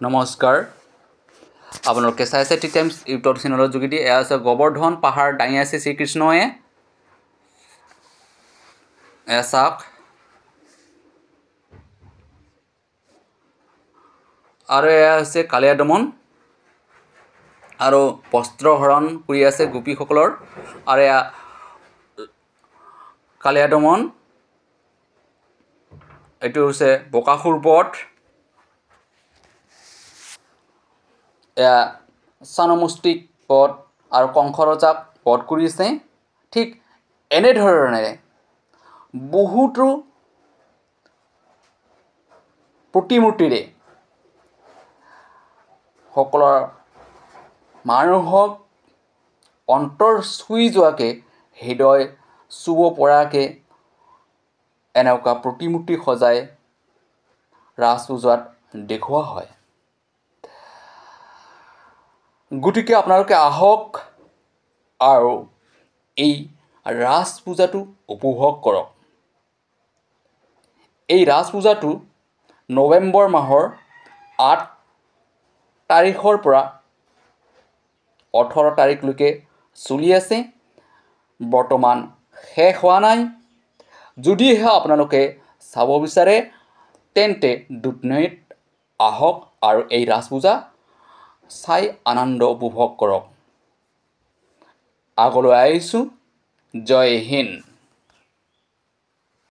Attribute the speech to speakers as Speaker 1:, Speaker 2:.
Speaker 1: নমস্কাৰ আপোনালোকে চাইছে টি টাইমছ ইউটিউব চেনেলৰ যোগেদি এয়া আছে গোবৰ্ধন পাহাৰ দাঙি আছে শ্ৰীকৃষ্ণয়ে এয়া চাওক আৰু এয়া আছে কালিয়া দমন আৰু বস্ত্ৰহৰণ কৰি আছে গোপীসকলৰ আৰু এয়া কালিয়া দমন এইটো হৈছে বকাসুৰ বধ এয়া চানমস্তিক বধ আৰু কংসৰজাক বধ কৰিছে ঠিক এনেধৰণে বহুতো প্ৰতিমূৰ্তিৰে সকলৰ মানুহক অন্তৰ চুই যোৱাকে হৃদয় চুব পৰাকে এনেকুৱা প্ৰতিমূৰ্তি সজাই ৰাস পূজাত দেখুওৱা হয় গতিকে আপোনালোকে আহক আৰু এই ৰাস পূজাটো উপভোগ কৰক এই ৰাস পূজাটো নৱেম্বৰ মাহৰ 8 তাৰিখৰ পৰা 18 তাৰিখলৈকে চলি আছে বৰ্তমান শেষ হোৱা নাই যদিহে আপোনালোকে চাব বিচাৰে তেন্তে দুধনৈত আহক আৰু এই ৰাস পূজা চাই আনন্দ উপভোগ কৰক আগলৈ আহিছোঁ জয় হিন্দ